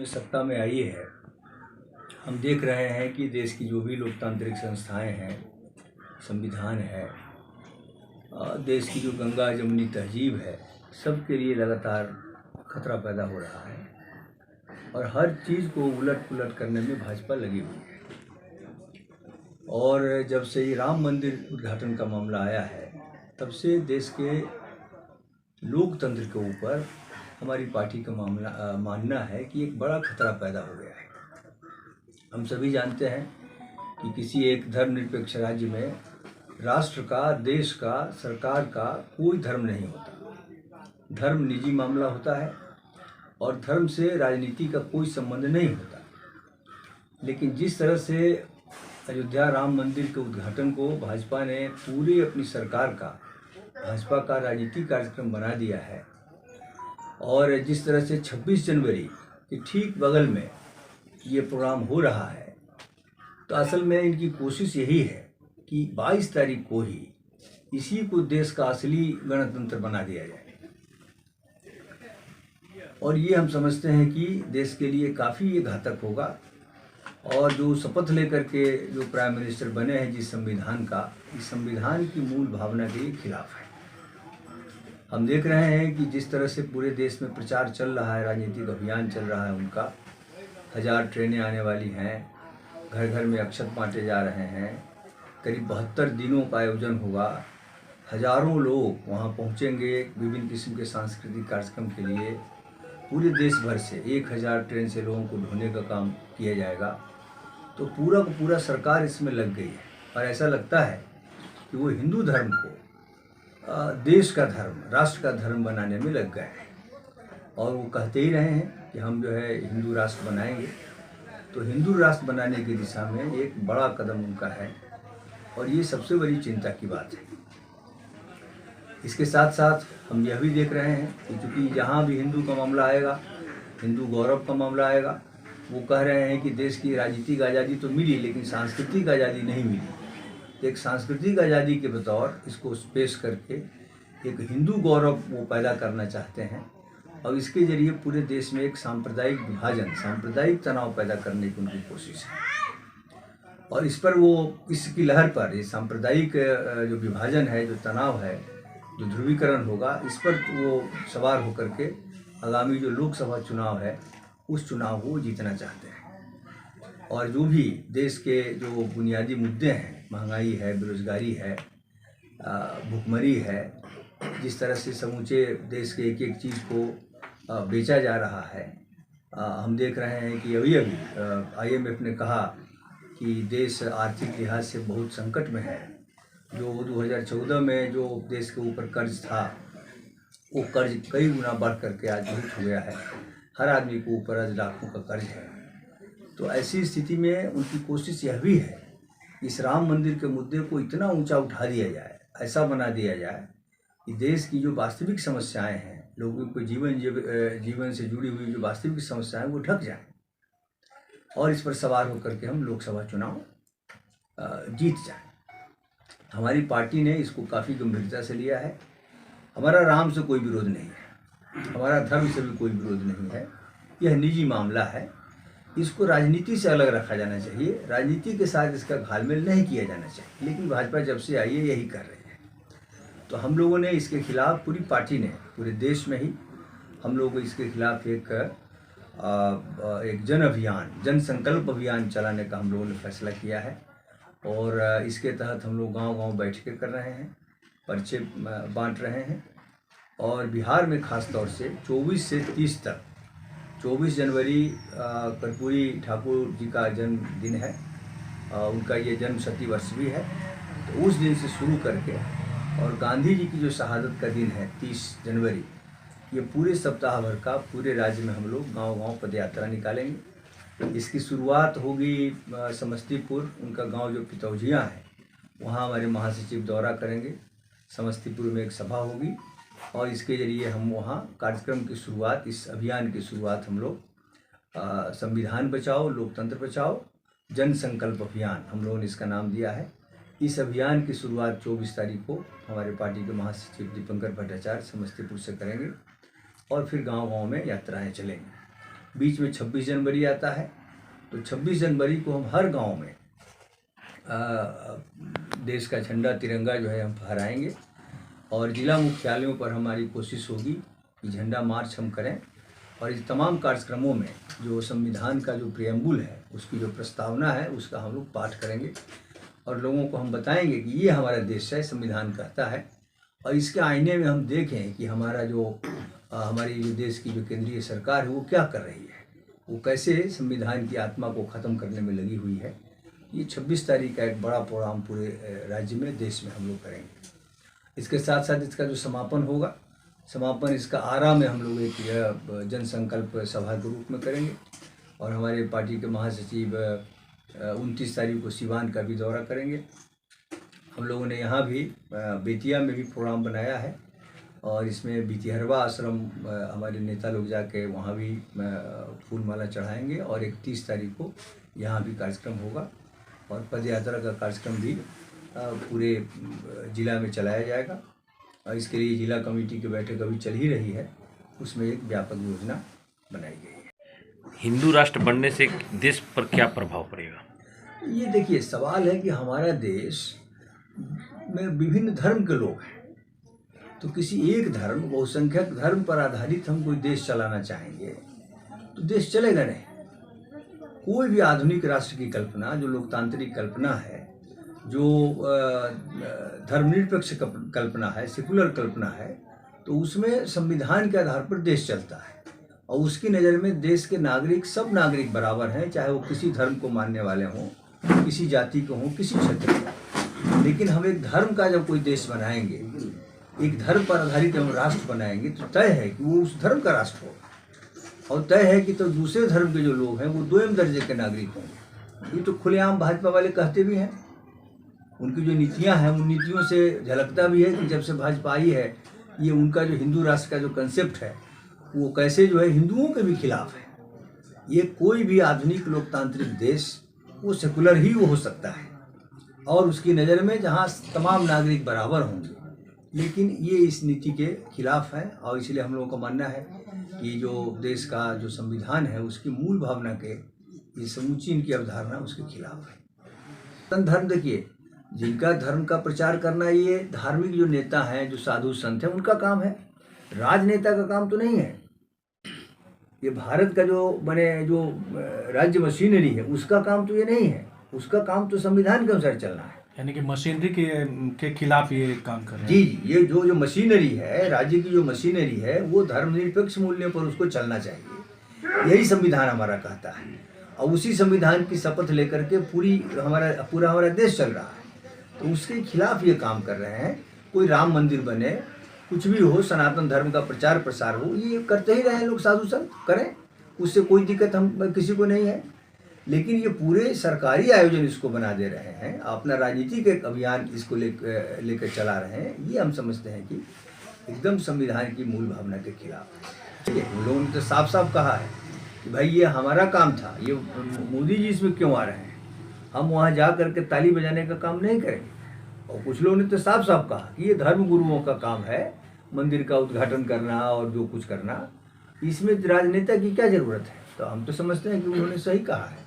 में सत्ता में आई है, हम देख रहे हैं कि देश की जो भी लोकतांत्रिक संस्थाएं हैं, संविधान है, देश की जो गंगा जमुनी तहजीब है, सबके लिए लगातार खतरा पैदा हो रहा है और हर चीज़ को उलट पुलट करने में भाजपा लगी हुई है। और जब से ये राम मंदिर उद्घाटन का मामला आया है, तब से देश के लोकतंत्र के ऊपर हमारी पार्टी का मानना है कि एक बड़ा खतरा पैदा हो गया है। हम सभी जानते हैं कि किसी एक धर्मनिरपेक्ष राज्य में राष्ट्र का, देश का, सरकार का कोई धर्म नहीं होता। धर्म निजी मामला होता है और धर्म से राजनीति का कोई संबंध नहीं होता। लेकिन जिस तरह से अयोध्या राम मंदिर के उद्घाटन को भाजपा ने पूरी अपनी सरकार का, भाजपा का राजनीतिक कार्यक्रम बना दिया है और जिस तरह से 26 जनवरी के ठीक बगल में ये प्रोग्राम हो रहा है, तो असल में इनकी कोशिश यही है कि 22 तारीख को ही इसी को देश का असली गणतंत्र बना दिया जाए। और ये हम समझते हैं कि देश के लिए काफ़ी ये घातक होगा। और जो शपथ लेकर के जो प्राइम मिनिस्टर बने हैं जिस संविधान का, इस संविधान की मूल भावना के खिलाफ है। हम देख रहे हैं कि जिस तरह से पूरे देश में प्रचार चल रहा है, राजनीतिक अभियान चल रहा है उनका, 1000 ट्रेनें आने वाली हैं, घर घर में अक्षत बांटे जा रहे हैं, करीब 72 दिनों का आयोजन होगा, हजारों लोग वहां पहुंचेंगे विभिन्न किस्म के सांस्कृतिक कार्यक्रम के लिए। पूरे देश भर से 1000 ट्रेन से लोगों को ढोने का काम किया जाएगा। तो पूरा का पूरा सरकार इसमें लग गई है और ऐसा लगता है कि वो हिंदू धर्म को देश का धर्म, राष्ट्र का धर्म बनाने में लग गए हैं। और वो कहते ही रहे हैं कि हम जो है हिंदू राष्ट्र बनाएंगे। तो हिंदू राष्ट्र बनाने की दिशा में एक बड़ा कदम उनका है और ये सबसे बड़ी चिंता की बात है। इसके साथ साथ हम यह भी देख रहे हैं कि चूँकि जहाँ भी हिंदू का मामला आएगा, हिंदू गौरव का मामला आएगा, वो कह रहे हैं कि देश की राजनीतिक आज़ादी तो मिली लेकिन सांस्कृतिक आज़ादी नहीं मिली। एक सांस्कृतिक आज़ादी के बतौर इसको पेश करके एक हिंदू गौरव वो पैदा करना चाहते हैं और इसके ज़रिए पूरे देश में एक सांप्रदायिक विभाजन, सांप्रदायिक तनाव पैदा करने की उनकी कोशिश है। और इस पर वो, इसकी लहर पर, ये सांप्रदायिक जो विभाजन है, जो तनाव है, जो ध्रुवीकरण होगा, इस पर वो सवार होकर के आगामी जो लोकसभा चुनाव है उस चुनाव को जीतना चाहते हैं। और जो भी देश के जो बुनियादी मुद्दे हैं, महंगाई है, बेरोजगारी है, भुखमरी है, जिस तरह से समूचे देश के एक एक चीज़ को बेचा जा रहा है। हम देख रहे हैं कि अभी IMF ने कहा कि देश आर्थिक लिहाज से बहुत संकट में है। जो 2014 में जो देश के ऊपर कर्ज था, वो कर्ज कई गुना बढ़ करके आज बहुत हो गया है। हर आदमी के ऊपर आज लाखों का कर्ज है। तो ऐसी स्थिति में उनकी कोशिश यह भी है कि इस राम मंदिर के मुद्दे को इतना ऊंचा उठा दिया जाए, ऐसा बना दिया जाए कि देश की जो वास्तविक समस्याएं हैं, लोगों को जीवन से जुड़ी हुई जो वास्तविक समस्याएं वो ढक जाए और इस पर सवार होकर के हम लोकसभा चुनाव जीत जाएं। हमारी पार्टी ने इसको काफ़ी गंभीरता से लिया है। हमारा राम से कोई विरोध नहीं है, हमारा धर्म से भी कोई विरोध नहीं है। यह निजी मामला है, इसको राजनीति से अलग रखा जाना चाहिए, राजनीति के साथ इसका घालमेल नहीं किया जाना चाहिए। लेकिन भाजपा जब से आई है यही कर रही है। तो हम लोगों ने इसके खिलाफ, पूरी पार्टी ने, पूरे देश में ही हम लोग इसके खिलाफ एक जन अभियान, जन संकल्प अभियान चलाने का हम लोगों ने फैसला किया है। और इसके तहत हम लोग गांव-गांव बैठकें कर रहे हैं, पर्चे बांट रहे हैं। और बिहार में ख़ास तौर से 24 से 30 तक, 24 जनवरी कर्पूरी ठाकुर जी का जन्मदिन है, उनका ये जन्म शती वर्ष भी है। तो उस दिन से शुरू करके और गांधी जी की जो शहादत का दिन है 30 जनवरी, ये पूरे सप्ताह भर का पूरे राज्य में हम लोग गांव-गांव पद यात्रा निकालेंगे। इसकी शुरुआत होगी समस्तीपुर, उनका गांव जो पितौजिया है, वहाँ हमारे महासचिव दौरा करेंगे। समस्तीपुर में एक सभा होगी और इसके ज़रिए हम वहाँ कार्यक्रम की शुरुआत, इस अभियान की शुरुआत हम लोग संविधान बचाओ, लोकतंत्र बचाओ, जन संकल्प अभियान हम लोगों ने इसका नाम दिया है। इस अभियान की शुरुआत 24 तारीख को हमारे पार्टी के महासचिव दीपंकर भट्टाचार्य समस्तीपुर से करेंगे और फिर गांव-गांव में यात्राएं चलेंगी। बीच में 26 जनवरी आता है, तो 26 जनवरी को हम हर गांव में देश का झंडा तिरंगा जो है हम फहराएंगे और ज़िला मुख्यालयों पर हमारी कोशिश होगी कि झंडा मार्च हम करें और इस तमाम कार्यक्रमों में जो संविधान का जो प्रियम्बुल है उसकी जो प्रस्तावना है उसका हम लोग पाठ करेंगे और लोगों को हम बताएंगे कि ये हमारा देश है, संविधान कहता है। और इसके आईने में हम देखें कि हमारा जो हमारी जो देश की जो केंद्रीय सरकार है वो क्या कर रही है, वो कैसे संविधान की आत्मा को ख़त्म करने में लगी हुई है। ये 26 तारीख का एक बड़ा प्रोग्राम पूरे राज्य में, देश में हम लोग करेंगे। इसके साथ साथ इसका जो समापन होगा, समापन इसका आरा में हम लोग एक जनसंकल्प सभा के रूप में करेंगे और हमारे पार्टी के महासचिव 29 तारीख को सिवान का भी दौरा करेंगे। हम लोगों ने यहाँ भी बेतिया में भी प्रोग्राम बनाया है और इसमें बितिहरवा आश्रम हमारे नेता लोग जाके वहाँ भी फूल माला चढ़ाएंगे और 31 तारीख को यहाँ भी कार्यक्रम होगा और पद यात्रा का कार्यक्रम भी पूरे ज़िला में चलाया जाएगा और इसके लिए जिला कमेटी की बैठक अभी चल ही रही है, उसमें एक व्यापक योजना बनाई गई है। हिंदू राष्ट्र बनने से देश पर क्या प्रभाव पड़ेगा? ये देखिए, सवाल है कि हमारा देश में विभिन्न धर्म के लोग हैं, तो किसी एक धर्म, बहुसंख्यक धर्म पर आधारित हम कोई देश चलाना चाहेंगे तो देश चलेगा नहीं। कोई भी आधुनिक राष्ट्र की कल्पना, जो लोकतांत्रिक कल्पना है, जो धर्मनिरपेक्ष कल्पना है, सेकुलर कल्पना है, तो उसमें संविधान के आधार पर देश चलता है और उसकी नज़र में देश के नागरिक, सब नागरिक बराबर हैं, चाहे वो किसी धर्म को मानने वाले हों, किसी जाति को हों, किसी क्षेत्र को। लेकिन हम एक धर्म का जब कोई देश बनाएंगे, एक धर्म पर आधारित हम राष्ट्र बनाएंगे तो तय है कि वो उस धर्म का राष्ट्र होगा और तय है कि तो दूसरे धर्म के जो लोग हैं वो दोयम दर्जे के नागरिक होंगे। ये तो खुलेआम भाजपा वाले कहते भी हैं, उनकी जो नीतियां हैं उन नीतियों से झलकता भी है कि जब से भाजपा आई है ये उनका जो हिंदू राष्ट्र का जो कंसेप्ट है वो कैसे जो है हिंदुओं के भी खिलाफ है। ये कोई भी आधुनिक लोकतांत्रिक देश वो सेकुलर ही वो हो सकता है और उसकी नज़र में जहाँ तमाम नागरिक बराबर होंगे, लेकिन ये इस नीति के खिलाफ है और इसलिए हम लोगों का मानना है कि जो देश का जो संविधान है उसकी मूल भावना के ये समूची इनकी अवधारणा उसके खिलाफ है। धर्म, देखिए, जिनका धर्म का प्रचार करना ये धार्मिक जो नेता हैं, जो साधु संत हैं, उनका काम है, राजनेता का काम तो नहीं है। ये भारत का जो जो राज्य मशीनरी है उसका काम तो ये नहीं है, उसका काम तो संविधान के अनुसार चलना है। यानी कि मशीनरी के खिलाफ ये काम कर रहे हैं। जी, ये जो मशीनरी है, राज्य की जो मशीनरी है वो धर्मनिरपेक्ष मूल्यों पर उसको चलना चाहिए, यही संविधान हमारा कहता है और उसी संविधान की शपथ लेकर के पूरा हमारा देश चल रहा है। तो उसके खिलाफ ये काम कर रहे हैं। कोई राम मंदिर बने, कुछ भी हो, सनातन धर्म का प्रचार प्रसार हो, ये करते ही रहे लोग, साधु संत करें, उससे कोई दिक्कत हम किसी को नहीं है। लेकिन ये पूरे सरकारी आयोजन इसको बना दे रहे हैं, अपना राजनीतिक एक अभियान इसको लेकर चला रहे हैं, ये हम समझते हैं कि एकदम संविधान की मूल भावना के खिलाफ है। ठीक है, उन लोगों ने तो साफ साफ कहा है कि भाई ये हमारा काम था, ये मोदी जी इसमें क्यों आ रहे हैं, हम वहाँ जा करके ताली बजाने का काम नहीं करेंगे। और कुछ लोगों ने तो साफ साफ कहा कि ये धर्म गुरुओं का काम है, मंदिर का उद्घाटन करना और जो कुछ करना, इसमें राजनेता की क्या ज़रूरत है। तो हम तो समझते हैं कि उन्होंने सही कहा है।